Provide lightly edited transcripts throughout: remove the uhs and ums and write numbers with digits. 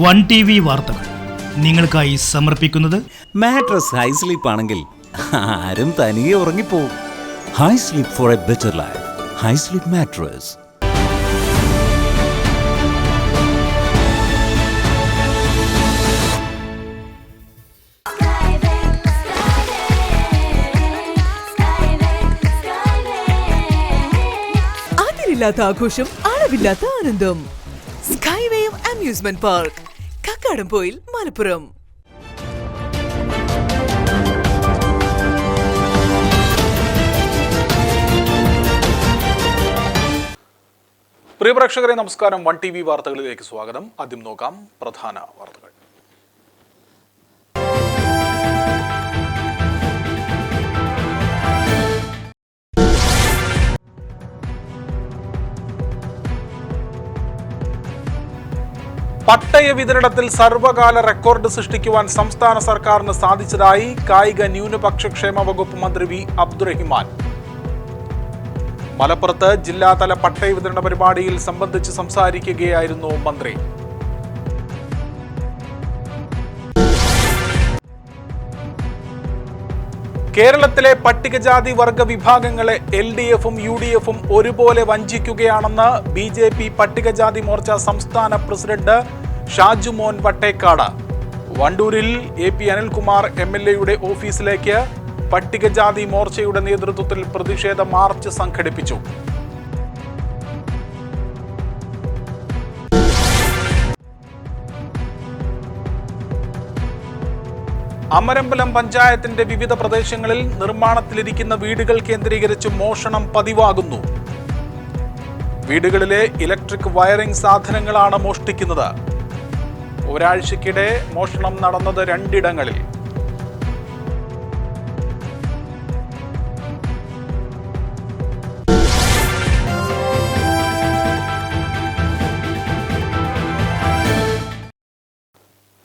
One T V വാർത്തകൾ നിങ്ങൾക്കായി സമർപ്പിക്കുന്നത് മാട്രസ് ഹൈ സ്ലീപ്പ് ആണെങ്കിൽ ആരും തനിയെ ഉറങ്ങിപ്പോവും. Hi sleep for a better life. Hi sleep mattress. അതിരില്ലാത്ത ആഘോഷം, അളവില്ലാത്ത ആനന്ദം. Skywave amusement park, Kakkadampoyil, Malappuram. പ്രിയ പ്രേക്ഷകരെ നമസ്കാരം. വൺ ടി വി വാർത്തകളിലേക്ക് സ്വാഗതം. ആദ്യം നോക്കാം പ്രധാന വാർത്തകൾ. പട്ടയ വിതരണത്തിൽ സർവകാല റെക്കോർഡ് സൃഷ്ടിക്കുവാൻ സംസ്ഥാന സർക്കാരിന് സാധിച്ചതായി കായിക ന്യൂനപക്ഷക്ഷേമ വകുപ്പ് മന്ത്രി വി അബ്ദുറഹിമാൻ. മലപ്പുറത്ത് ജില്ലാതല പട്ടയ വിതരണ പരിപാടിയിൽ സംബന്ധിച്ച് സംസാരിക്കുകയായിരുന്നു മന്ത്രി. കേരളത്തിലെ പട്ടികജാതി വർഗ വിഭാഗങ്ങളെ LDFും UDFും ഒരുപോലെ വഞ്ചിക്കുകയാണെന്ന് BJP പട്ടികജാതി മോർച്ച സംസ്ഥാന പ്രസിഡന്റ് ഷാജുമോൻ വട്ടേക്കാട്. വണ്ടൂരിൽ AP അനിൽകുമാർ MLAയുടെ ഓഫീസിലേക്ക് പട്ടികജാതി മോർച്ചയുടെ നേതൃത്വത്തിൽ പ്രതിഷേധ മാർച്ച് സംഘടിപ്പിച്ചു. അമരമ്പലം പഞ്ചായത്തിന്റെ വിവിധ പ്രദേശങ്ങളിൽ നിർമ്മാണത്തിലിരിക്കുന്ന വീടുകൾ കേന്ദ്രീകരിച്ച് മോഷണം പതിവാകുന്നു. വീടുകളിലെ ഇലക്ട്രിക് വയറിംഗ് സാധനങ്ങളാണ് മോഷ്ടിക്കുന്നത്. ഒരാഴ്ചക്കിടെ മോഷണം നടന്നത് 2 ഇടങ്ങളിൽ.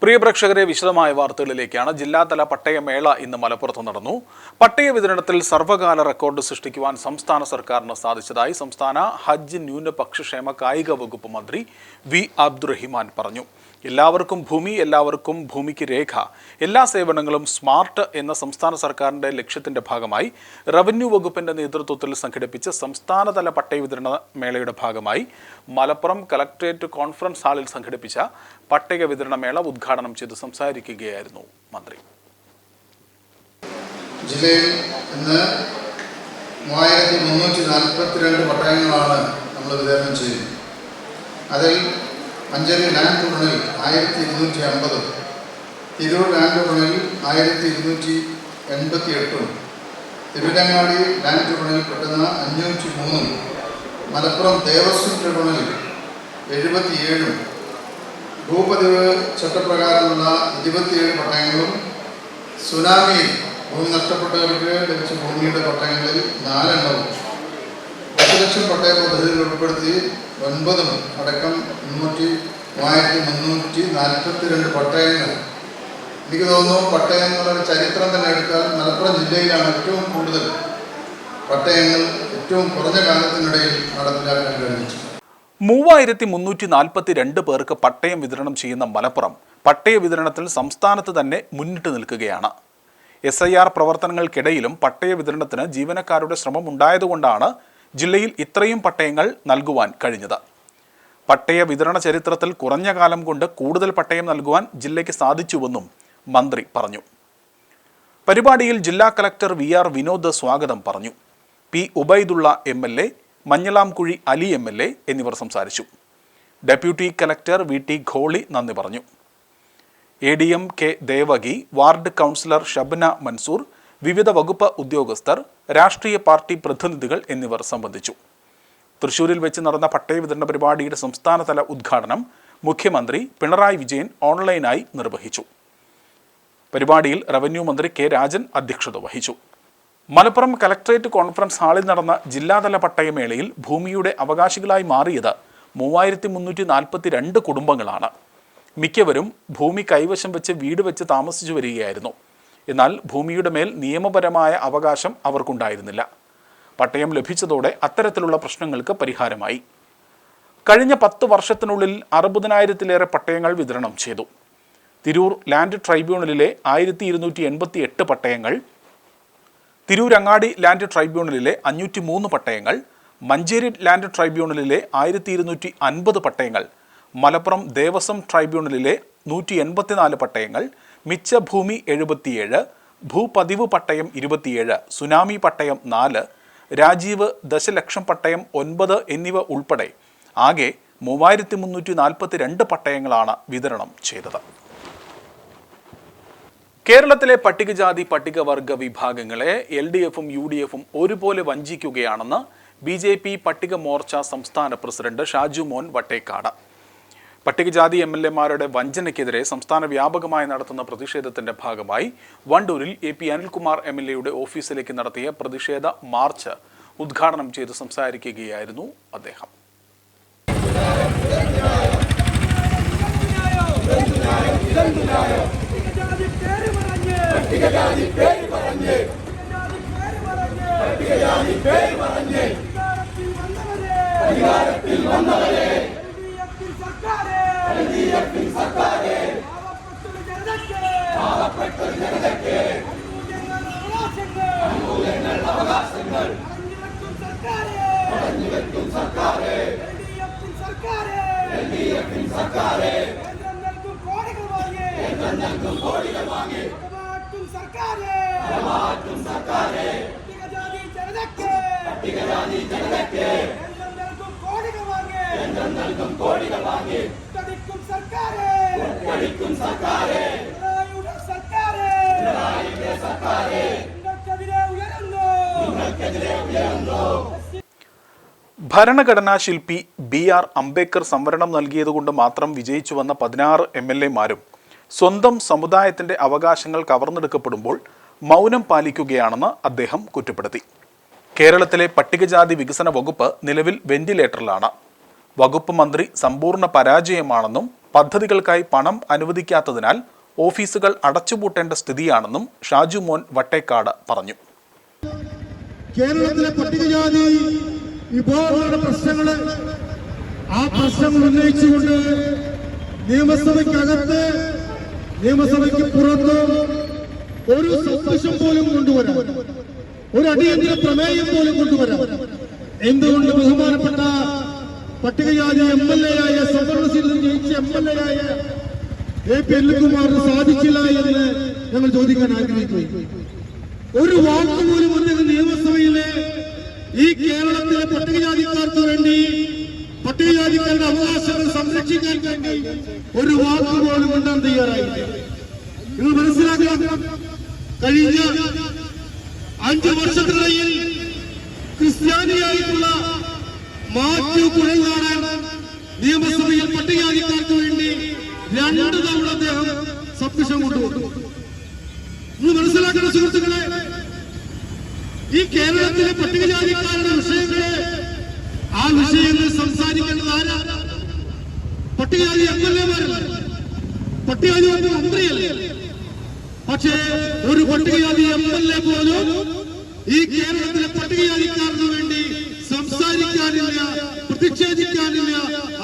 പ്രിയ പ്രേക്ഷകരെ, വിശദമായ വാർത്തകളിലേക്കാണ്. ജില്ലാതല പട്ടയമേള ഇന്ന് മലപ്പുറത്ത് നടന്നു. പട്ടയ വിതരണത്തിൽ സർവകാല റെക്കോർഡ് സൃഷ്ടിക്കുവാൻ സംസ്ഥാന സർക്കാരിന് സാധിച്ചതായി സംസ്ഥാന ഹജ്ജ് ന്യൂനപക്ഷക്ഷേമ കായിക വകുപ്പ് മന്ത്രി വി അബ്ദുറഹിമാൻ പറഞ്ഞു. എല്ലാവർക്കും ഭൂമി, എല്ലാവർക്കും ഭൂമിക്ക് രേഖ, എല്ലാ സേവനങ്ങളും സ്മാർട്ട് എന്ന സംസ്ഥാന സർക്കാരിൻ്റെ ലക്ഷ്യത്തിൻ്റെ ഭാഗമായി റവന്യൂ വകുപ്പിൻ്റെ നേതൃത്വത്തിൽ സംഘടിപ്പിച്ച സംസ്ഥാനതല പട്ടയ വിതരണ മേളയുടെ ഭാഗമായി മലപ്പുറം കലക്ട്രേറ്റ് കോൺഫറൻസ് ഹാളിൽ സംഘടിപ്പിച്ച പട്ടയ വിതരണ മേള ഉദ്ഘാടനം ചെയ്ത് സംസാരിക്കുകയായിരുന്നു മന്ത്രി. ജില്ലയിൽ ഇന്ന് 3342 പട്ടയങ്ങളാണ് നമ്മൾ വിതരണം ചെയ്യുന്നത്. അതിൽ Manjeri land tribunal 1250, Tirur land tribunal 1288, Thiruvarangadi land tribunal പെട്ടെന്ന് 503, മലപ്പുറം ദേവസ്വം ട്രിബ്യൂണൽ 77, ഭൂപതിവ് ചട്ടപ്രകാരമുള്ള 27 പട്ടയങ്ങളും സുനാമിയിൽ ഭൂമി നഷ്ടപ്പെട്ടവർക്ക് ലഭിച്ച ഭൂമിയുടെ പട്ടയങ്ങളിൽ 4 എണ്ണവും 10 ലക്ഷം പട്ടയ പദ്ധതിയിൽ ഉൾപ്പെടുത്തി 9 അടക്കം 3342 പട്ടയങ്ങൾ. എനിക്ക് തോന്നുന്നു പട്ടയങ്ങളുടെ ചരിത്രം തന്നെ എടുത്താൽ മലപ്പുറം ജില്ലയിലാണ് ഏറ്റവും കൂടുതൽ പട്ടയങ്ങൾ ഏറ്റവും കുറഞ്ഞ കാലത്തിനിടയിൽ നടപ്പിലാക്കാൻ കഴിഞ്ഞു. 3342 പേർക്ക് പട്ടയം വിതരണം ചെയ്യുന്ന മലപ്പുറം പട്ടയ വിതരണത്തിൽ സംസ്ഥാനത്ത് തന്നെ മുന്നിട്ട് നിൽക്കുകയാണ്. SIR പ്രവർത്തനങ്ങൾക്കിടയിലും പട്ടയ വിതരണത്തിന് ജീവനക്കാരുടെ ശ്രമം ഉണ്ടായതുകൊണ്ടാണ് ജില്ലയിൽ ഇത്രയും പട്ടയങ്ങൾ നൽകുവാൻ കഴിഞ്ഞത്. പട്ടയ വിതരണ ചരിത്രത്തിൽ കുറഞ്ഞ കാലം കൊണ്ട് കൂടുതൽ പട്ടയം നൽകുവാൻ ജില്ലയ്ക്ക് സാധിച്ചുവെന്നും മന്ത്രി പറഞ്ഞു. പരിപാടിയിൽ ജില്ലാ കലക്ടർ VR വിനോദ് സ്വാഗതം പറഞ്ഞു. P Ubaidullah MLA, Manjalamkuzhi Ali MLA എന്നിവർ സംസാരിച്ചു. ഡെപ്യൂട്ടി കലക്ടർ VT ഘോളി നന്ദി പറഞ്ഞു. ADM K Devaki, ward councillor Shabna Mansoor, വിവിധ വകുപ്പ് ഉദ്യോഗസ്ഥർ, രാഷ്ട്രീയ പാർട്ടി പ്രതിനിധികൾ എന്നിവർ സംബന്ധിച്ചു. തൃശൂരിൽ വെച്ച് നടന്ന പട്ടയ വിതരണ പരിപാടിയുടെ സംസ്ഥാനതല ഉദ്ഘാടനം മുഖ്യമന്ത്രി പിണറായി വിജയൻ ഓൺലൈനായി നിർവഹിച്ചു. പരിപാടിയിൽ റവന്യൂ മന്ത്രി K രാജൻ അധ്യക്ഷത വഹിച്ചു. മലപ്പുറം കലക്ട്രേറ്റ് കോൺഫറൻസ് ഹാളിൽ നടന്ന ജില്ലാതല പട്ടയമേളയിൽ ഭൂമിയുടെ അവകാശികളായി മാറിയത് 3342 കുടുംബങ്ങളാണ്. മിക്കവരും ഭൂമി കൈവശം വെച്ച് വീട് വെച്ച് താമസിച്ചു വരികയായിരുന്നു. എന്നാൽ ഭൂമിയുടെ മേൽ നിയമപരമായ അവകാശം അവർക്കുണ്ടായിരുന്നില്ല. പട്ടയം ലഭിച്ചതോടെ അത്തരത്തിലുള്ള പ്രശ്നങ്ങൾക്ക് പരിഹാരമായി. കഴിഞ്ഞ 10 വർഷത്തിനുള്ളിൽ 60,000-ലേറെ പട്ടയങ്ങൾ വിതരണം ചെയ്തു. തിരൂർ ലാൻഡ് ട്രൈബ്യൂണലിലെ 1288 പട്ടയങ്ങൾ, തിരൂരങ്ങാടി ലാൻഡ് ട്രൈബ്യൂണലിലെ 503 പട്ടയങ്ങൾ, മഞ്ചേരി ലാൻഡ് ട്രൈബ്യൂണലിലെ 1250 പട്ടയങ്ങൾ, മലപ്പുറം ദേവസ്വം ട്രൈബ്യൂണലിലെ 184 പട്ടയങ്ങൾ, മിച്ച ഭൂമി 77, ഭൂപതിവ് പട്ടയം 27, സുനാമി പട്ടയം 4, രാജീവ് ദശലക്ഷം പട്ടയം 9 എന്നിവ ഉൾപ്പെടെ ആകെ 3342 പട്ടയങ്ങളാണ് വിതരണം ചെയ്തത്. കേരളത്തിലെ പട്ടികജാതി പട്ടികവർഗ വിഭാഗങ്ങളെ LDFും UDFും ഒരുപോലെ വഞ്ചിക്കുകയാണെന്ന് BJP പട്ടിക മോർച്ച സംസ്ഥാന പ്രസിഡന്റ് ഷാജു മോൻ വട്ടേക്കാട്. പട്ടികജാതി MLAമാരുടെ വഞ്ചനയ്ക്കെതിരെ സംസ്ഥാന വ്യാപകമായി നടത്തുന്ന പ്രതിഷേധത്തിന്റെ ഭാഗമായി വണ്ടൂരിൽ AP അനിൽകുമാർ MLAയുടെ ഓഫീസിലേക്ക് നടത്തിയ പ്രതിഷേധ മാർച്ച് ഉദ്ഘാടനം ചെയ്ത് സംസാരിക്കുകയായിരുന്നു അദ്ദേഹം. ഭരണഘടനാ ശില്പി BR അംബേദ്കർ സംവരണം നൽകിയതുകൊണ്ട് മാത്രം വിജയിച്ചു വന്ന 16 MLAമാരും സ്വന്തം സമുദായത്തിന്റെ അവകാശങ്ങൾ കവർന്നെടുക്കപ്പെടുമ്പോൾ മൗനം പാലിക്കുകയാണെന്ന് അദ്ദേഹം കുറ്റപ്പെടുത്തി. കേരളത്തിലെ പട്ടികജാതി വികസന വകുപ്പ് നിലവിൽ വെന്റിലേറ്ററിലാണ്. വകുപ്പ് മന്ത്രി സമ്പൂർണ്ണ പരാജയമാണെന്നും പദ്ധതികൾക്കായി പണം അനുവദിക്കാത്തതിനാൽ ഓഫീസുകൾ അടച്ചുപൂട്ടേണ്ട സ്ഥിതിയാണെന്നും ഷാജു മോൻ വട്ടേക്കാട് പറഞ്ഞു. കേരളത്തിലെ പട്ടികജാതി വിഭാഗങ്ങളുടെ ആ പ്രശ്നങ്ങൾ ഉന്നയിച്ചുകൊണ്ട് നിയമസഭയ്ക്കകത്ത് നിയമസഭയ്ക്ക് പുറത്ത് ഒരു സബ്മിഷൻ പോലും കൊണ്ടുവരാം, ഒരു അടിയന്തര പ്രമേയം പോലും കൊണ്ടുവരാം. എന്തുകൊണ്ട് ബഹുമാനപ്പെട്ട പട്ടികജാതി MLAയായ സംവരണ സീറ്റിൽ ജയിച്ച MLAയായ AP അനിൽകുമാറിന് സാധിച്ചില്ല എന്ന് ഞങ്ങൾ ചോദിക്കാൻ ആഗ്രഹിക്കുന്നു. ഒരു വാക്ക് പോലും അദ്ദേഹം നിയമസഭയിലെ ഈ കേരളത്തിലെ പട്ടികജാതിക്കാർക്ക് വേണ്ടി, പട്ടികജാതിക്കാരുടെ അവകാശങ്ങൾ സംരക്ഷിക്കാൻ വേണ്ടി ഒരു വാക്ക് പോലും ഉണ്ടാൻ തയ്യാറായില്ല. നിങ്ങൾ മനസ്സിലാക്കണം, കഴിഞ്ഞ 5 വർഷത്തിനിടയിൽ ക്രിസ്ത്യാനിയായിട്ടുള്ള മാത്യു കുഴൽനാടൻ നിയമസഭയിൽ പട്ടികജാതിക്കാർക്ക് വേണ്ടി 2 തവണ അദ്ദേഹം സബ്മിഷൻ കൊണ്ടുവന്നു. നിങ്ങൾ മനസ്സിലാക്കണം സുഹൃത്തുക്കളെ, ഈ കേരളത്തിലെ പട്ടികജാതിക്കാരുടെ വിഷയങ്ങളെ, ആ വിഷയങ്ങൾ സംസാരിക്കേണ്ടത് ആരാ? പട്ടികജാതി MLAമാരല്ല, പട്ടികജാതി വകുപ്പ് മന്ത്രിയല്ലേ. പക്ഷേ ഒരു പട്ടികജാതി MLA പോലും ഈ കേരളത്തിലെ പട്ടികജാതിക്കാർക്ക് വേണ്ടി സംസാരിക്കാനില്ല, പ്രതിഷേധിക്കാനില്ല,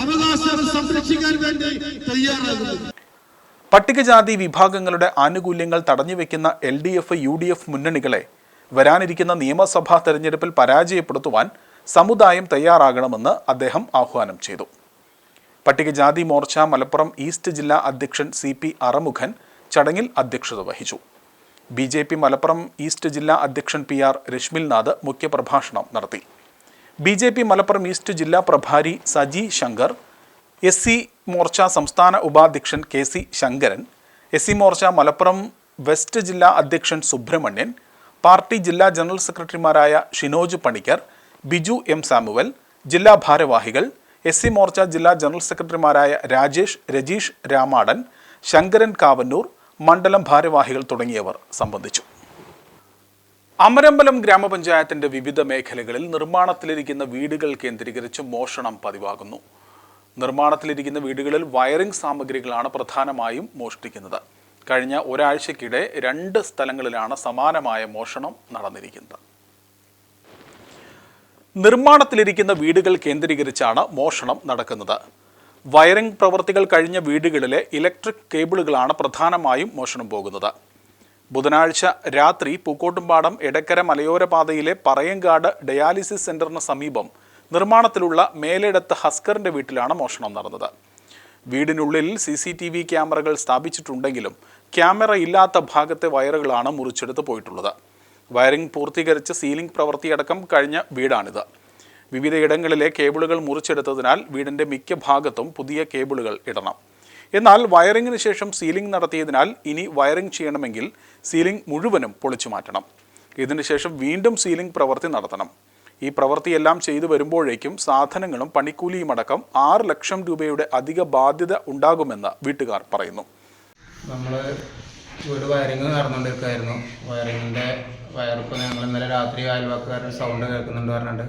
അവകാശങ്ങൾ സംരക്ഷിക്കാൻ വേണ്ടി തയ്യാറാകുന്നു. പട്ടികജാതി വിഭാഗങ്ങളുടെ ആനുകൂല്യങ്ങൾ തടഞ്ഞുവെക്കുന്ന LDF, UDF മുന്നണികളെ വരാനിരിക്കുന്ന നിയമസഭാ തെരഞ്ഞെടുപ്പിൽ പരാജയപ്പെടുത്തുവാൻ സമുദായം തയ്യാറാകണമെന്ന് അദ്ദേഹം ആഹ്വാനം ചെയ്തു. പട്ടികജാതി മോർച്ച മലപ്പുറം ഈസ്റ്റ് ജില്ലാ അധ്യക്ഷൻ CP അറമുഖൻ ചടങ്ങിൽ അധ്യക്ഷത വഹിച്ചു. BJP മലപ്പുറം ഈസ്റ്റ് ജില്ലാ അധ്യക്ഷൻ PR രശ്മിൽനാഥ് മുഖ്യപ്രഭാഷണം നടത്തി. BJP മലപ്പുറം ഈസ്റ്റ് ജില്ലാ പ്രഭാരി സജി ശങ്കർ, SC മോർച്ച സംസ്ഥാന ഉപാധ്യക്ഷൻ KC Sankaran, SC Morcha Malappuram west ജില്ലാ അധ്യക്ഷൻ സുബ്രഹ്മണ്യൻ, പാർട്ടി ജില്ലാ ജനറൽ സെക്രട്ടറിമാരായ ഷിനോജ് പണിക്കർ, ബിജു M സാമുവൽ, ജില്ലാ ഭാരവാഹികൾ, SC മോർച്ച ജില്ലാ ജനറൽ സെക്രട്ടറിമാരായ രാജേഷ്, രജീഷ് രാമാടൻ, ശങ്കരൻ കാവന്നൂർ, മണ്ഡലം ഭാരവാഹികൾ തുടങ്ങിയവർ സംബന്ധിച്ചു. അമരമ്പലം ഗ്രാമപഞ്ചായത്തിന്റെ വിവിധ മേഖലകളിൽ നിർമ്മാണത്തിലിരിക്കുന്ന വീടുകൾ കേന്ദ്രീകരിച്ച് മോഷണം പതിവാകുന്നു. നിർമ്മാണത്തിലിരിക്കുന്ന വീടുകളിൽ വയറിംഗ് സാമഗ്രികളാണ് പ്രധാനമായും മോഷ്ടിക്കുന്നത്. കഴിഞ്ഞ ഒരാഴ്ചക്കിടെ 2 സ്ഥലങ്ങളിലാണ് സമാനമായ മോഷണം നടന്നിരിക്കുന്നത്. നിർമ്മാണത്തിലിരിക്കുന്ന വീടുകൾ കേന്ദ്രീകരിച്ചാണ് മോഷണം നടക്കുന്നത്. വയറിംഗ് പ്രവൃത്തികൾ കഴിഞ്ഞ വീടുകളിലെ ഇലക്ട്രിക് കേബിളുകളാണ് പ്രധാനമായും മോഷണം പോകുന്നത്. ബുധനാഴ്ച രാത്രി പൂക്കോട്ടുംപാടം എടക്കര മലയോര പാതയിലെ പറയങ്കാട് ഡയാലിസിസ് സെന്ററിന് സമീപം നിർമ്മാണത്തിലുള്ള മേലെടത്ത് ഹസ്കറിന്റെ വീട്ടിലാണ് മോഷണം നടന്നത്. വീടിനുള്ളിൽ CCTV ക്യാമറകൾ സ്ഥാപിച്ചിട്ടുണ്ടെങ്കിലും ക്യാമറ ഇല്ലാത്ത ഭാഗത്തെ വയറുകളാണ് മുറിച്ചെടുത്ത് പോയിട്ടുള്ളത്. വയറിംഗ് പൂർത്തീകരിച്ച് സീലിംഗ് പ്രവൃത്തിയടക്കം കഴിഞ്ഞ വീടാണിത്. വിവിധയിടങ്ങളിലെ കേബിളുകൾ മുറിച്ചെടുത്തതിനാൽ വീടിൻ്റെ മിക്ക ഭാഗത്തും പുതിയ കേബിളുകൾ ഇടണം. എന്നാൽ വയറിങ്ങിന് ശേഷം സീലിംഗ് നടത്തിയതിനാൽ ഇനി വയറിംഗ് ചെയ്യണമെങ്കിൽ സീലിംഗ് മുഴുവനും പൊളിച്ചു മാറ്റണം. ഇതിനുശേഷം വീണ്ടും സീലിംഗ് പ്രവൃത്തി നടത്തണം. ഈ പ്രവൃത്തിയെല്ലാം ചെയ്തു വരുമ്പോഴേക്കും സാധനങ്ങളും പണിക്കൂലിയും അടക്കം 6 ലക്ഷം രൂപയുടെ അധിക ബാധ്യത ഉണ്ടാകുമെന്ന് വീട്ടുകാർ പറയുന്നു. നമ്മൾ വീട് വയറിങ് നടന്നുകൊണ്ടിരിക്കുകയായിരുന്നു. വയറിങ്ങിൻ്റെ വയറിപ്പോൾ ഞങ്ങൾ ഇന്നലെ രാത്രി അയൽവക്കാരുടെ സൗണ്ട് കേൾക്കുന്നുണ്ട് പറഞ്ഞിട്ട്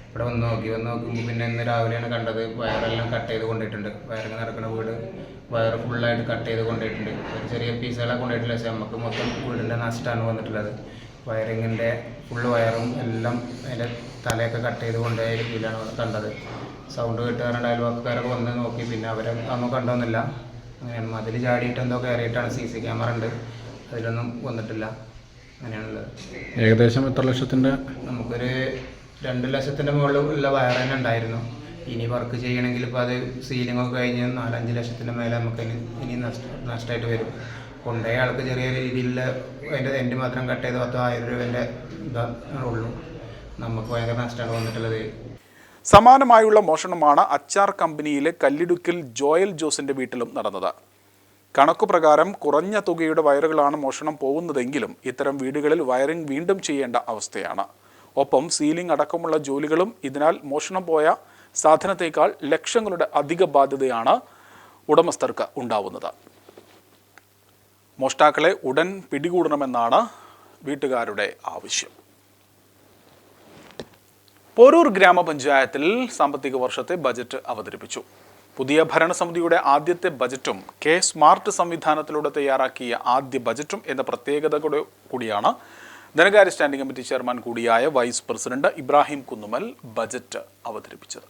ഇവിടെ വന്ന് നോക്കുമ്പോൾ പിന്നെ ഇന്ന് രാവിലെയാണ് കണ്ടത് വയറെല്ലാം കട്ട് ചെയ്ത് കൊണ്ടിട്ടുണ്ട്. വയറിങ് നടക്കുന്ന വീട് വയർ ഫുള്ളായിട്ട് കട്ട് ചെയ്ത് കൊണ്ടിട്ടുണ്ട്. ഒരു ചെറിയ പീസുകളൊക്കെ കൊണ്ടിട്ടില്ല, പക്ഷേ നമുക്ക് മൊത്തം വീടിൻ്റെ നഷ്ടമാണ് വന്നിട്ടുള്ളത്. വയറിങ്ങിൻ്റെ ഫുള്ള് വയറും എല്ലാം അതിൻ്റെ തലയൊക്കെ കട്ട് ചെയ്ത് കൊണ്ടുപോയ രീതിയിലാണ് കണ്ടത്. സൗണ്ട് കേട്ടുകാരുടെ അയൽവക്കാരൊക്കെ വന്ന് നോക്കി, പിന്നെ അവരെ ഒന്നും കണ്ടൊന്നുമില്ല. അങ്ങനെയാണ് മതിൽ ചാടിയിട്ട് എന്തോ കയറിയിട്ടാണ്. CC ക്യാമറ ഉണ്ട്, അതിലൊന്നും വന്നിട്ടില്ല. അങ്ങനെയാണുള്ളത്. ഏകദേശം എത്ര ലക്ഷത്തിൻ്റെ? നമുക്കൊരു 2 ലക്ഷത്തിൻ്റെ മുകളിൽ ഉള്ള വയർ തന്നെ ഉണ്ടായിരുന്നു. ഇനി വർക്ക് ചെയ്യണമെങ്കിൽ ഇപ്പോൾ അത് സീലിങ്ങൊക്കെ കഴിഞ്ഞ് 4-5 ലക്ഷത്തിൻ്റെ മേലെ നമുക്ക് ഇനി നഷ്ടമായിട്ട് വരും. കൊണ്ടുപോയ ആൾക്ക് ചെറിയ രീതിയിലുള്ള അതിൻ്റെ എൻഡ് മാത്രം കട്ട് ചെയ്ത് 10,000 രൂപേൻ്റെ ഉള്ളൂ. നമുക്ക് ഭയങ്കര നഷ്ടമാണ് വന്നിട്ടുള്ളത്. സമാനമായുള്ള മോഷണമാണ് അച്ചാർ കമ്പനിയിലെ കല്ലിടുക്കിൽ ജോയൽ ജോസിന്റെ വീട്ടിലും നടന്നത്. കണക്കുപ്രകാരം കുറഞ്ഞ തുകയുടെ വയറുകളാണ് മോഷണം പോകുന്നതെങ്കിലും ഇത്തരം വീടുകളിൽ വയറിംഗ് വീണ്ടും ചെയ്യേണ്ട അവസ്ഥയാണ്. ഒപ്പം സീലിംഗ് അടക്കമുള്ള ജോലികളും. ഇതിനാൽ മോഷണം പോയ സാധനത്തേക്കാൾ ലക്ഷങ്ങളുടെ അധിക ബാധ്യതയാണ് ഉടമസ്ഥർക്ക് ഉണ്ടാവുന്നത്. മോഷ്ടാക്കളെ ഉടൻ പിടികൂടണമെന്നാണ് വീട്ടുകാരുടെ ആവശ്യം. പോരൂർ ഗ്രാമപഞ്ചായത്തിൽ സാമ്പത്തിക വർഷത്തെ ബജറ്റ് അവതരിപ്പിച്ചു. പുതിയ ഭരണസമിതിയുടെ ആദ്യത്തെ ബജറ്റും സ്മാർട്ട് സംവിധാനത്തിലൂടെ തയ്യാറാക്കിയ ആദ്യ ബജറ്റും എന്ന പ്രത്യേകത കൂടിയാണ് ധനകാര്യ സ്റ്റാൻഡിംഗ് കമ്മിറ്റി ചെയർമാൻ കൂടിയായ vice president Ibrahim Kunnummal budget അവതരിപ്പിച്ചത്.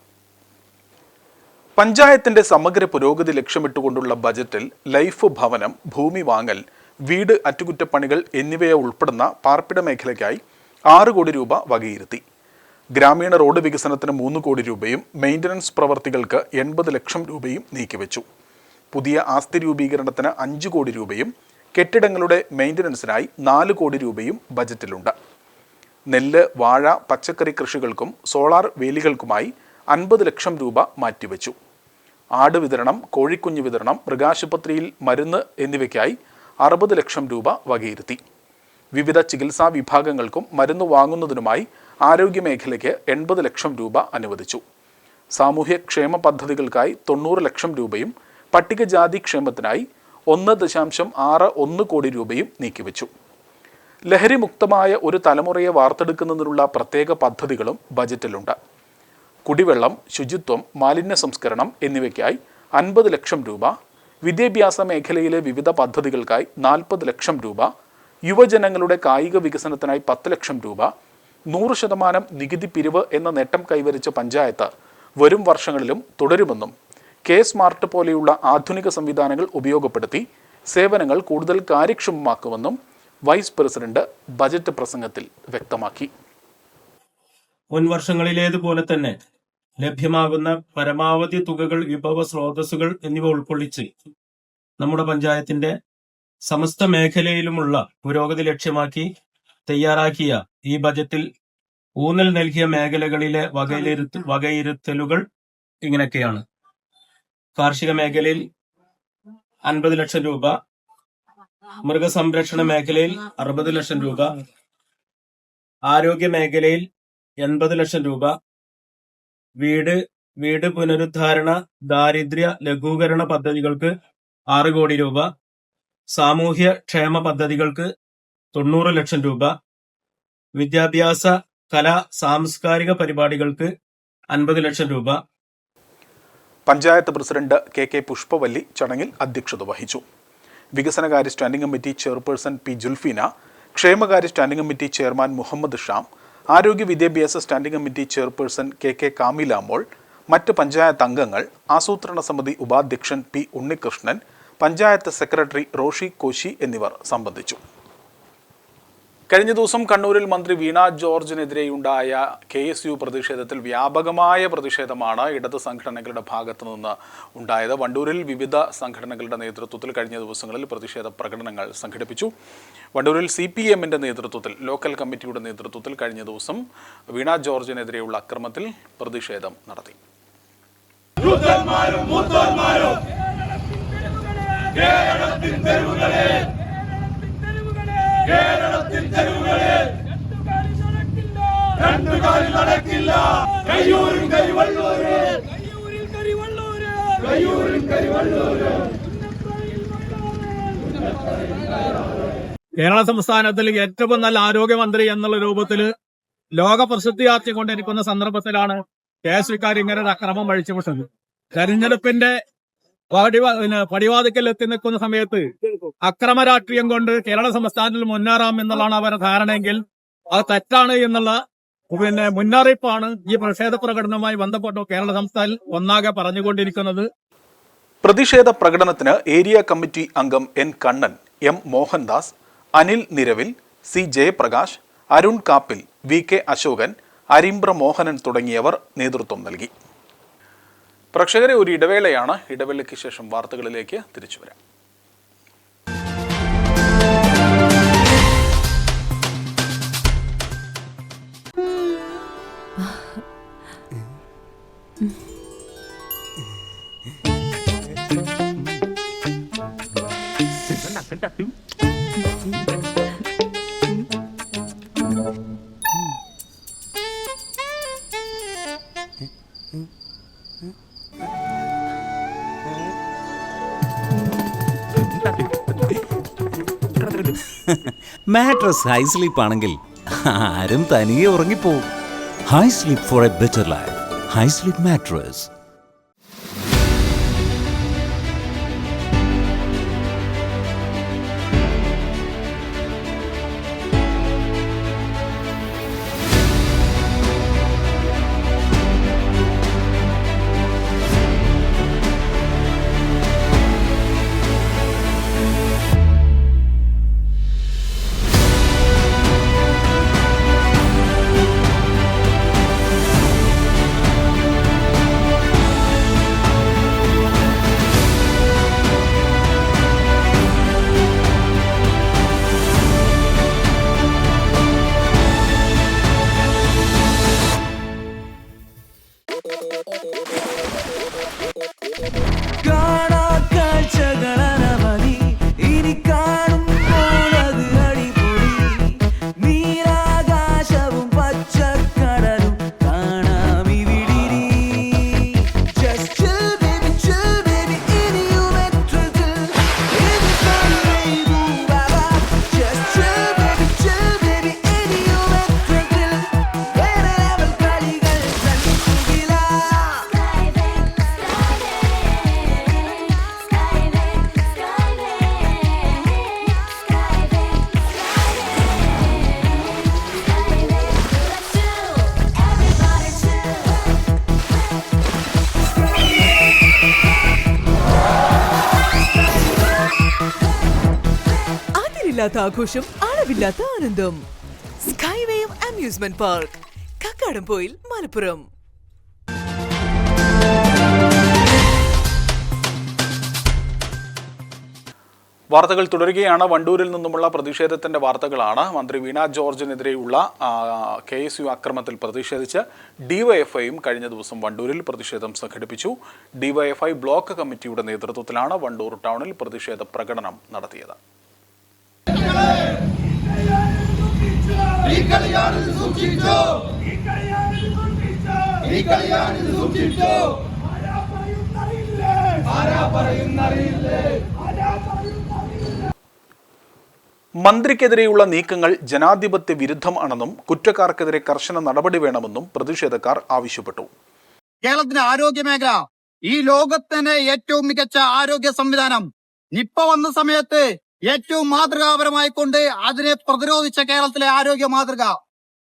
പഞ്ചായത്തിന്റെ സമഗ്ര പുരോഗതി ലക്ഷ്യമിട്ടുകൊണ്ടുള്ള ബജറ്റിൽ ലൈഫ് ഭവനം, ഭൂമി വാങ്ങൽ, വീട് അറ്റകുറ്റപ്പണികൾ എന്നിവയെ ഉൾപ്പെടുന്ന പാർപ്പിട മേഖലയ്ക്കായി 6 കോടി രൂപ വകയിരുത്തി. ഗ്രാമീണ റോഡ് വികസനത്തിന് 3 കോടി രൂപയും മെയിൻ്റനൻസ് പ്രവർത്തികൾക്ക് 80 ലക്ഷം രൂപയും നീക്കിവെച്ചു. പുതിയ ആസ്തി രൂപീകരണത്തിന് 5 കോടി രൂപയും കെട്ടിടങ്ങളുടെ മെയിൻ്റനൻസിനായി 4 കോടി രൂപയും ബജറ്റിലുണ്ട്. നെല്ല്, വാഴ, പച്ചക്കറി കൃഷികൾക്കും സോളാർ വേലികൾക്കുമായി 50 ലക്ഷം രൂപ മാറ്റിവെച്ചു. ആട് വിതരണം, കോഴിക്കുഞ്ഞ് വിതരണം, മൃഗാശുപത്രിയിൽ മരുന്ന് എന്നിവയ്ക്കായി 60 ലക്ഷം രൂപ വകയിരുത്തി. വിവിധ ചികിത്സാ വിഭാഗങ്ങൾക്കും മരുന്ന് വാങ്ങുന്നതിനുമായി ആരോഗ്യമേഖലയ്ക്ക് 80 ലക്ഷം രൂപ അനുവദിച്ചു. സാമൂഹ്യക്ഷേമ പദ്ധതികൾക്കായി 90 ലക്ഷം രൂപയും പട്ടികജാതി ക്ഷേമത്തിനായി 1.61 കോടി രൂപയും നീക്കിവെച്ചു. ലഹരിമുക്തമായ ഒരു തലമുറയെ വാർത്തെടുക്കുന്നതിനുള്ള പ്രത്യേക പദ്ധതികളും ബജറ്റിലുണ്ട്. കുടിവെള്ളം, ശുചിത്വം, മാലിന്യ സംസ്കരണം എന്നിവയ്ക്കായി 50 ലക്ഷം രൂപ, വിദ്യാഭ്യാസ മേഖലയിലെ വിവിധ പദ്ധതികൾക്കായി 40 ലക്ഷം രൂപ, യുവജനങ്ങളുടെ കായിക വികസനത്തിനായി 10 ലക്ഷം രൂപ, 100% നികുതി പിരിവ് എന്ന നേട്ടം കൈവരിച്ച പഞ്ചായത്ത് വരും വർഷങ്ങളിലും തുടരുമെന്നും സ്മാർട്ട് പോലെയുള്ള ആധുനിക സംവിധാനങ്ങൾ ഉപയോഗപ്പെടുത്തി സേവനങ്ങൾ കൂടുതൽ കാര്യക്ഷമമാക്കുമെന്നും വൈസ് പ്രസിഡന്റ് ബജറ്റ് പ്രസംഗത്തിൽ വ്യക്തമാക്കി. മുൻ വർഷങ്ങളിലേതുപോലെ തന്നെ ലഭ്യമാകുന്ന പരമാവധി തുകകൾ, വിഭവ സ്രോതസ്സുകൾ എന്നിവ ഉൾക്കൊള്ളിച്ച് നമ്മുടെ പഞ്ചായത്തിന്റെ സമസ്ത മേഖലയിലുമുള്ള പുരോഗതി ലക്ഷ്യമാക്കി തയ്യാറാക്കിയ ഈ ബജറ്റിൽ ഊന്നൽ നൽകിയ മേഖലകളിലെ വകയിരുത്തലുകൾ ഇങ്ങനെയൊക്കെയാണ്. കാർഷിക മേഖലയിൽ 50 ലക്ഷം രൂപ, മൃഗസംരക്ഷണ മേഖലയിൽ 60 ലക്ഷം രൂപ, ആരോഗ്യ മേഖലയിൽ 80 ലക്ഷം രൂപ, വീട് പുനരുദ്ധാരണ, ദാരിദ്ര്യ ലഘൂകരണ പദ്ധതികൾക്ക് 6 കോടി രൂപ, സാമൂഹ്യ ക്ഷേമ പദ്ധതികൾക്ക് 90 ലക്ഷം രൂപ, വിദ്യാഭ്യാസ, കലാ, സാംസ്കാരിക പരിപാടികൾക്ക് 50 ലക്ഷം രൂപ. പഞ്ചായത്ത് പ്രസിഡന്റ് കെ പുഷ്പവല്ലി ചടങ്ങിൽ അധ്യക്ഷത വഹിച്ചു. വികസനകാര്യ standing committee chairperson P Julfeena, ക്ഷേമകാര്യ standing committee chairman Muhammad Sham, ആരോഗ്യ വിദ്യാഭ്യാസ standing committee chairperson K Kamilamol, മറ്റ് പഞ്ചായത്ത് അംഗങ്ങൾ, ആസൂത്രണ സമിതി ഉപാധ്യക്ഷൻ പി ഉണ്ണികൃഷ്ണൻ, പഞ്ചായത്ത് സെക്രട്ടറി റോഷി കോശി എന്നിവർ സംബന്ധിച്ചു. കഴിഞ്ഞ ദിവസം കണ്ണൂരിൽ മന്ത്രി വീണ ജോർജിനെതിരെയുണ്ടായ KSU പ്രതിഷേധത്തിൽ വ്യാപകമായ പ്രതിഷേധമാണ് ഇടത് സംഘടനകളുടെ ഭാഗത്തു നിന്ന് ഉണ്ടായത്. വണ്ടൂരിൽ വിവിധ സംഘടനകളുടെ നേതൃത്വത്തിൽ കഴിഞ്ഞ ദിവസങ്ങളിൽ പ്രതിഷേധ പ്രകടനങ്ങൾ സംഘടിപ്പിച്ചു. വണ്ടൂരിൽ CPMന്റെ നേതൃത്വത്തിൽ, ലോക്കൽ കമ്മിറ്റിയുടെ നേതൃത്വത്തിൽ കഴിഞ്ഞ ദിവസം വീണ ജോർജിനെതിരെയുള്ള അക്രമത്തിൽ പ്രതിഷേധം നടത്തി. കേരള സംസ്ഥാനത്തിൽ ഏറ്റവും നല്ല ആരോഗ്യമന്ത്രി എന്നുള്ള രൂപത്തിൽ ലോക പ്രസിദ്ധിയാർത്തിക്കൊണ്ടിരിക്കുന്ന സന്ദർഭത്തിലാണ് KSUക്കാർ ഇങ്ങനെ ഒരു അക്രമം അഴിച്ചുവിട്ടത്. തെരഞ്ഞെടുപ്പിന്റെ പടിവാതിക്കൽ എത്തി നിൽക്കുന്ന സമയത്ത് അക്രമ രാഷ്ട്രീയം കൊണ്ട് കേരള സംസ്ഥാനത്തിൽ മുന്നേറാം എന്നുള്ളതാണ് അവരുടെ ധാരണയെങ്കിൽ അത് തെറ്റാണ് എന്നുള്ള മുന്നറിയിപ്പാണ് ഈ പ്രതിഷേധ പ്രകടനവുമായി ബന്ധപ്പെട്ട് കേരള സംസ്ഥാനം ഒന്നാകെ പറഞ്ഞുകൊണ്ടിരിക്കുന്നത്. പ്രതിഷേധ പ്രകടനത്തിന് ഏരിയ കമ്മിറ്റി അംഗം N Kannan, M Mohandas, Anil Niravil, C Jayaprakash, Arun Kappil, VK Ashokan, Arimbra Mohanan തുടങ്ങിയവർ നേതൃത്വം നൽകി. പ്രേക്ഷകരെ, ഒരു ഇടവേളയാണ്. ഇടവേളയ്ക്ക് ശേഷം വാർത്തകളിലേക്ക് തിരിച്ചു വരാം. മാട്രസ് ഹൈ സ്ലീപ്പ് ആണെങ്കിൽ ആരും തനിയെ ഉറങ്ങിപ്പോവും. Hi sleep for a better life. Hi sleep mattress. അതിരില്ലാത്ത ആഘോഷം, അളവില്ലാത്ത ആനന്ദം. Skywave amusement park, Kakkadampoyil, Malappuram. വാർത്തകൾ തുടരുകയാണ്. വണ്ടൂരിൽ നിന്നുമുള്ള പ്രതിഷേധത്തിന്റെ വാർത്തകളാണ്. മന്ത്രി വീണ ജോർജിനെതിരെയുള്ള KSU അക്രമത്തിൽ പ്രതിഷേധിച്ച് DYFIയും കഴിഞ്ഞ ദിവസം വണ്ടൂരിൽ പ്രതിഷേധം സംഘടിപ്പിച്ചു. DYFI ബ്ലോക്ക് കമ്മിറ്റിയുടെ നേതൃത്വത്തിലാണ് വണ്ടൂർ ടൗണിൽ പ്രതിഷേധ പ്രകടനം നടത്തിയത്. മന്ത്രിക്കെതിരെയുള്ള നീക്കങ്ങൾ ജനാധിപത്യ വിരുദ്ധമാണെന്നും കുറ്റക്കാർക്കെതിരെ കർശന നടപടി വേണമെന്നും പ്രതിഷേധക്കാർ ആവശ്യപ്പെട്ടു. കേരളത്തിന്റെ ആരോഗ്യ മേഖല ഈ ലോകത്തിന്റെ ഏറ്റവും മികച്ച ആരോഗ്യ സംവിധാനം നിപ്പ വന്ന സമയത്ത് ഏറ്റവും മാതൃകാപരമായി കൊണ്ട് അതിനെ പ്രതിരോധിച്ച കേരളത്തിലെ ആരോഗ്യ മാതൃക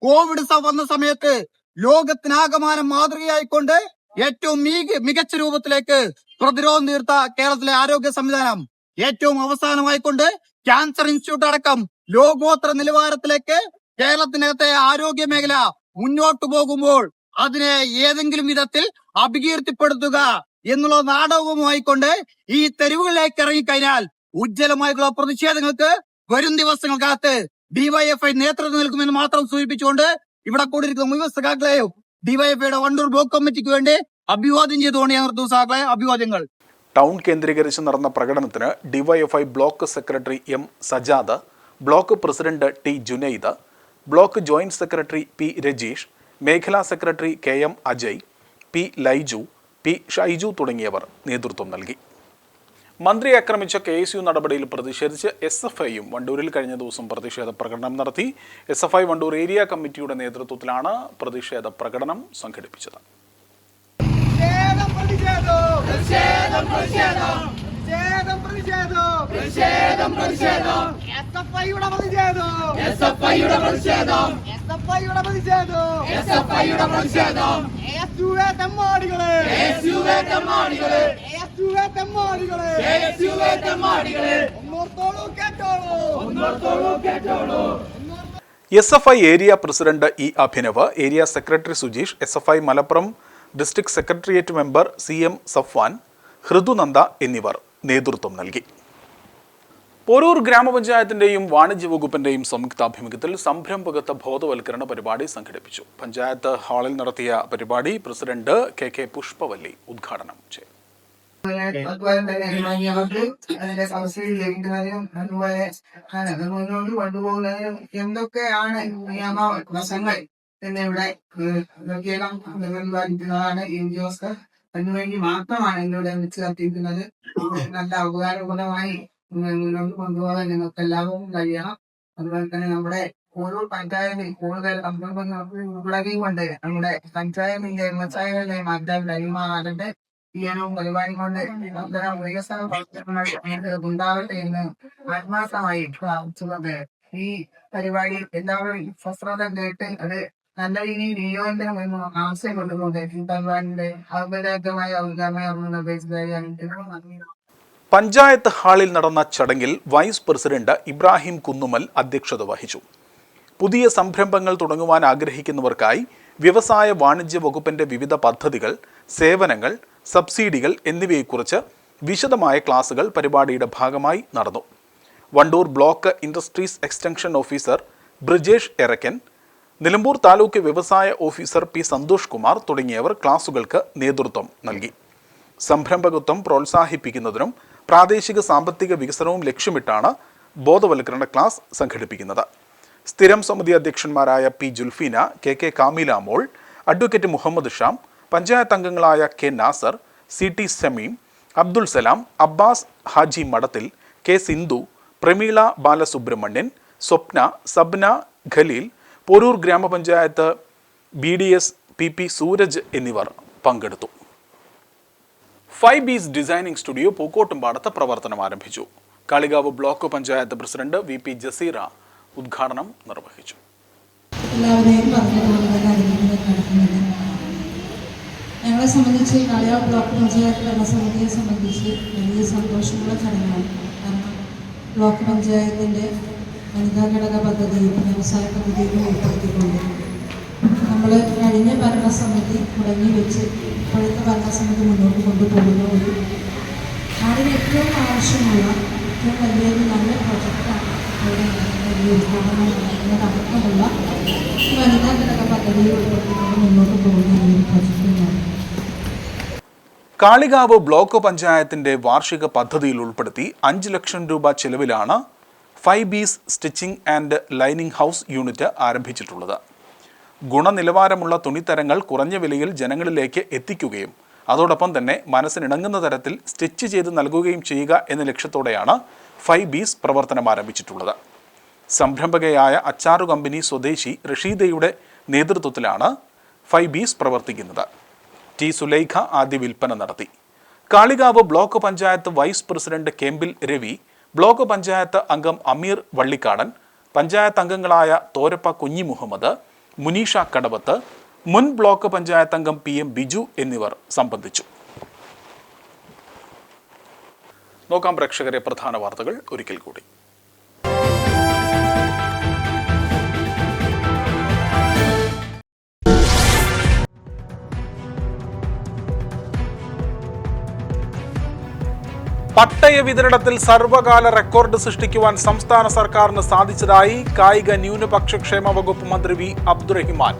കോവിഡ് വന്ന സമയത്ത് ലോകത്തിനാകമാനം മാതൃകയായിക്കൊണ്ട് ഏറ്റവും മികച്ച രൂപത്തിലേക്ക് പ്രതിരോധം തീർത്ത കേരളത്തിലെ ആരോഗ്യ സംവിധാനം, ഏറ്റവും അവസാനമായിക്കൊണ്ട് ക്യാൻസർ ഇൻസ്റ്റിറ്റ്യൂട്ട് അടക്കം ലോകോത്തര നിലവാരത്തിലേക്ക് കേരളത്തിനകത്തെ ആരോഗ്യ മേഖല മുന്നോട്ടു പോകുമ്പോൾ അതിനെ ഏതെങ്കിലും വിധത്തിൽ അപകീർത്തിപ്പെടുത്തുക എന്നുള്ള നാടകവുമായിക്കൊണ്ട് ഈ തെരുവുകളിലേക്ക് ഇറങ്ങിക്കഴിഞ്ഞാൽ ഉജ്ജ്വലമായിട്ടുള്ള പ്രതിഷേധങ്ങൾക്ക് വരും ദിവസങ്ങൾക്കകത്ത് ഡിവൈഎഫ്ഐ നേതൃത്വം നൽകുമെന്ന് മാത്രം സൂചിപ്പിച്ചുകൊണ്ട് ഇവിടെ കൂടിയിരിക്കുന്ന മുഴുവൻ സഖാക്കളെയും ഡിവൈഎഫ്ഐയുടെ വണ്ടൂർ ബ്ലോക്ക് കമ്മിറ്റിക്ക് വേണ്ടി അഭിവാദ്യം ചെയ്തുകൊണ്ട് ഞാൻ നിർത്തുന്നു. സഖാക്കളെ, അഭിവാദ്യങ്ങൾ. ടൗൺ കേന്ദ്രീകരിച്ച് നടന്ന പ്രകടനത്തിന് DYFI block secretary M Sajad, block president T Junaid, block joint secretary P Rajeesh, മേഖലാ secretary K M Ajay, P Laiju, P Shaiju തുടങ്ങിയവർ നേതൃത്വം നൽകി. മന്ത്രിയെ ആക്രമിച്ച KSU നടപടിയിൽ പ്രതിഷേധിച്ച് SFIയും വണ്ടൂരിൽ കഴിഞ്ഞ ദിവസം പ്രതിഷേധ പ്രകടനം നടത്തി. SFI വണ്ടൂർ ഏരിയ കമ്മിറ്റിയുടെ നേതൃത്വത്തിലാണ് പ്രതിഷേധ പ്രകടനം സംഘടിപ്പിച്ചത്. SFI area president E Abhinav, area secretary Sujeesh, SFI Malappuram district secretariat member CM Safwan, Hridunanda എന്നിവർ നേതൃത്വം നൽകി. പോരൂർ ഗ്രാമപഞ്ചായത്തിന്റെയും വാണിജ്യ വകുപ്പിന്റെയും സംയുക്താഭിമുഖ്യത്തിൽ സംരംഭകത്വ ബോധവൽക്കരണ പരിപാടി സംഘടിപ്പിച്ചു. പഞ്ചായത്ത് ഹാളിൽ നടത്തിയ പരിപാടി പ്രസിഡന്റ് KK പുഷ്പവല്ലി ഉദ്ഘാടനം ചെയ്തു. അതിന്റെ സബ്സിഡി ലഭിക്കുന്നതിനും അതുപോലെ മുന്നോട്ട് കൊണ്ടുപോകുന്നതിനും എന്തൊക്കെയാണ് നിയമവശങ്ങൾ എന്നിവിടെ നിർവഹിക്കുന്നതാണ് ഈ ഉദ്യോഗസ്ഥർ. അതിനുവേണ്ടി മാത്രമാണ് എന്നിവിടെ വെച്ച് കത്തിയിരിക്കുന്നത്. നല്ല ഉപകാരപ്രദമായി മുന്നോട്ട് കൊണ്ടുപോകാൻ നിങ്ങൾക്ക് എല്ലാവർക്കും കഴിയണം. അതുപോലെ തന്നെ നമ്മുടെ ഓരോ പഞ്ചായത്തിൽ കൂടുതൽ സംരംഭങ്ങൾ ഉള്ളതുകൊണ്ട് നമ്മുടെ പഞ്ചായത്തിന്റെ വ്യവസായങ്ങളുടെ മാറ്റാൻ കഴിയുമാകട്ടെ. ഈയനവും പരിപാടി കൊണ്ട് അത്തരം വികസന പ്രവർത്തനങ്ങൾ ഉണ്ടാവട്ടെ എന്ന് ആത്മാർത്ഥമായി പ്രാർത്ഥിച്ചുകൊണ്ട് ഈ പരിപാടി എല്ലാവരും സ്വസ്ഥത കേട്ട് അത് നല്ല രീതിയിൽ വിനിയോഗിക്കണമെന്ന് ആവശ്യപ്പെട്ടുകൊണ്ട് ഈ പരിപാടിയുടെ ഔപചാരികമായ ഉദ്ഘാടനം നിർദ്ദേശിക്കുകയാണ്. പഞ്ചായത്ത് ഹാളിൽ നടന്ന ചടങ്ങിൽ വൈസ് പ്രസിഡന്റ് ഇബ്രാഹിം കുന്നുമൽ അധ്യക്ഷത വഹിച്ചു. പുതിയ സംരംഭങ്ങൾ തുടങ്ങുവാൻ ആഗ്രഹിക്കുന്നവർക്കായി വ്യവസായ വാണിജ്യ വകുപ്പിന്റെ വിവിധ പദ്ധതികൾ, സേവനങ്ങൾ, സബ്സിഡികൾ എന്നിവയെക്കുറിച്ച് വിശദമായ ക്ലാസുകൾ പരിപാടിയുടെ ഭാഗമായി നടന്നു. Wandoor block industries extension officer Brijesh Erakkan, Nilambur taluk വ്യവസായ ഓഫീസർ പി സന്തോഷ് കുമാർ തുടങ്ങിയവർ ക്ലാസുകൾക്ക് നേതൃത്വം നൽകി. സംരംഭകത്വം പ്രോത്സാഹിപ്പിക്കുന്നതിനും പ്രാദേശിക സാമ്പത്തിക വികസനവും ലക്ഷ്യമിട്ടാണ് ബോധവൽക്കരണ ക്ലാസ് സംഘടിപ്പിക്കുന്നത്. സ്ഥിരം സമിതി അധ്യക്ഷന്മാരായ പി ജുൽഫീന, KK കാമില മോൾ, അഡ്വക്കേറ്റ് മുഹമ്മദ് ഷാം, പഞ്ചായത്ത് അംഗങ്ങളായ K നാസർ, CT സമീം, അബ്ദുൾ സലാം, അബ്ബാസ് ഹാജി മഠത്തിൽ, K സിന്ധു, പ്രമീള ബാലസുബ്രഹ്മണ്യൻ, സ്വപ്ന, സബ്ന ഖലീൽ, പോരൂർ ഗ്രാമപഞ്ചായത്ത് BDS PP സൂരജ് എന്നിവർ പങ്കെടുത്തു. 5B's ഡിസൈനിംഗ് സ്റ്റുഡിയോ പൂക്കോട്ടുംപാടത്ത് പ്രവർത്തനം ആരംഭിച്ചു. Kalikavu block panchayat president VP Jaseera ഉദ്ഘാടനം നിർവഹിച്ചു. എല്ലാവരെയും പറഞ്ഞതുപോലെ തന്നെ അതിലേക്ക് നടക്കുന്നില്ല. ഞങ്ങളെ സംബന്ധിച്ച് കാളികാവ് ബ്ലോക്ക് പഞ്ചായത്ത് ഭരണസമിതിയെ സംബന്ധിച്ച് വലിയ സന്തോഷമുള്ള ചടങ്ങാണ്. കാരണം ബ്ലോക്ക് പഞ്ചായത്തിൻ്റെ വനിതാ ഘടക പദ്ധതിയും വ്യവസായ പദ്ധതിയും ഉൾപ്പെടുത്തിക്കൊണ്ട് നമ്മൾ കഴിഞ്ഞ ഭരണസമിതി മുടങ്ങി വെച്ച് ഇപ്പോഴത്തെ ഭരണസമിതി മുന്നോട്ട് കൊണ്ടുപോകുന്ന ഒരു നാടിന് ഏറ്റവും ആവശ്യമുള്ള ഏറ്റവും വലിയൊരു നല്ല പ്രൊജക്റ്റാണ് ഇവിടെ വലിയ ഉദ്ഘാടനം നടക്കുന്നതടക്കമുള്ള വനിതാ ഘടക പദ്ധതിയിൽ ഉൾപ്പെടുത്തിക്കൊണ്ട് മുന്നോട്ട് പോകുന്ന ഒരു പ്രൊജക്റ്റാണ്. കാളികാവ് ബ്ലോക്ക് പഞ്ചായത്തിന്റെ വാർഷിക പദ്ധതിയിൽ ഉൾപ്പെടുത്തി 5 ലക്ഷം രൂപ ചെലവിലാണ് 5B's stitching and lining house unit ആരംഭിച്ചിട്ടുള്ളത്. ഗുണനിലവാരമുള്ള തുണിത്തരങ്ങൾ കുറഞ്ഞ വിലയിൽ ജനങ്ങളിലേക്ക് എത്തിക്കുകയും അതോടൊപ്പം തന്നെ മനസ്സിനിണങ്ങുന്ന തരത്തിൽ സ്റ്റിച്ച് ചെയ്ത് നൽകുകയും ചെയ്യുക എന്ന ലക്ഷ്യത്തോടെയാണ് 5B's പ്രവർത്തനം ആരംഭിച്ചിട്ടുള്ളത്. സംരംഭകയായ അച്ചാറു കമ്പനി സ്വദേശി റഷീദയുടെ നേതൃത്വത്തിലാണ് 5B's പ്രവർത്തിക്കുന്നത്. T സുലൈഖ ആദ്യ വിൽപ്പന നടത്തി. Kalikavu block panchayat vice president Kempil Ravi, block panchayat അംഗം അമീർ വള്ളിക്കാടൻ, പഞ്ചായത്ത് അംഗങ്ങളായ തോരപ്പ കുഞ്ഞി മുഹമ്മദ്, മുനീഷ കടവത്ത്, മുൻ ബ്ലോക്ക് പഞ്ചായത്ത് അംഗം PM ബിജു എന്നിവർ സംബന്ധിച്ചു. നോക്കാം പ്രേക്ഷകരെ പ്രധാന വാർത്തകൾ ഒരിക്കൽ കൂടി. പട്ടയ വിതരണത്തിൽ സർവകാല റെക്കോർഡ് സൃഷ്ടിക്കുവാൻ സംസ്ഥാന സർക്കാരിന് സാധിച്ചതായി കായിക ന്യൂനപക്ഷക്ഷേമ വകുപ്പ് മന്ത്രി വി അബ്ദുറഹിമാൻ.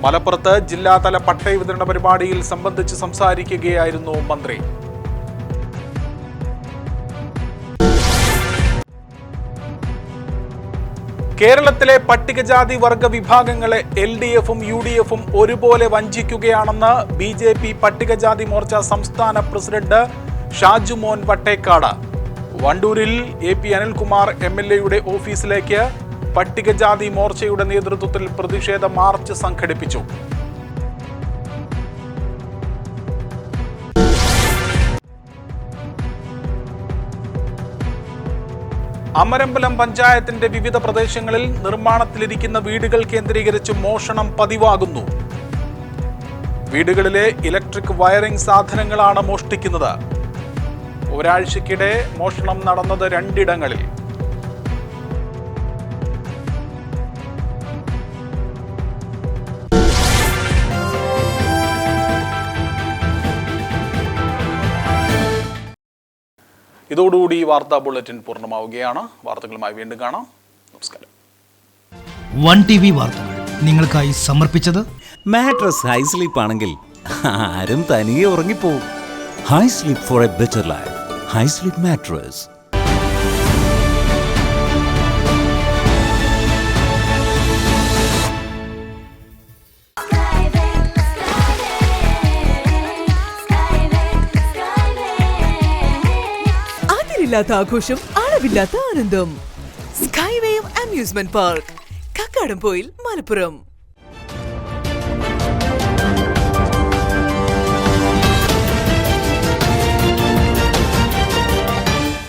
മലപ്പുറത്ത് ജില്ലാതല പട്ടയ വിതരണ പരിപാടിയിൽ സംബന്ധിച്ച് സംസാരിക്കുകയായിരുന്നു മന്ത്രി. കേരളത്തിലെ പട്ടികജാതി വർഗ വിഭാഗങ്ങളെ LDFും UDFും ഒരുപോലെ വഞ്ചിക്കുകയാണെന്ന് BJP പട്ടികജാതി മോർച്ച സംസ്ഥാന പ്രസിഡന്റ് ഷാജുമോൻ വട്ടേക്കാട്. വണ്ടൂരിൽ AP അനിൽകുമാർ MLAയുടെ ഓഫീസിലേക്ക് പട്ടികജാതി മോർച്ചയുടെ നേതൃത്വത്തിൽ പ്രതിഷേധ മാർച്ച് സംഘടിപ്പിച്ചു. അമരമ്പലം പഞ്ചായത്തിന്റെ വിവിധ പ്രദേശങ്ങളിൽ നിർമ്മാണത്തിലിരിക്കുന്ന വീടുകൾ കേന്ദ്രീകരിച്ച് മോഷണം പതിവാകുന്നു. വീടുകളിലെ ഇലക്ട്രിക് വയറിംഗ് സാധനങ്ങളാണ് മോഷ്ടിക്കുന്നത്. ഒരാഴ്ചക്കിടെ മോഷണം നടന്നത് 2 ഇടങ്ങളിൽ. ഇതോടുകൂടി ഈ വാർത്താ ബുള്ളറ്റിൻ പൂർണ്ണമാവുകയാണ്. വാർത്തകളുമായി വീണ്ടും കാണാം. നമസ്കാരം. 1TV വാർത്തകൾ നിങ്ങൾക്കായി സമർപ്പിച്ചത് മാട്രസ് ഹൈ സ്ലീപ്പ് ആണെങ്കിൽ ആരും തനിയെ ഉറങ്ങിപ്പോവും. Hi sleep for a better life. Hi sleep mattress. അതിരില്ലാത്ത ആഘോഷം, അളവില്ലാത്ത ആനന്ദം. സ്കൈവേയും അമ്യൂസ്മെന്റ് പാർക്ക്, കക്കാടംപൊയിൽ, മലപ്പുറം.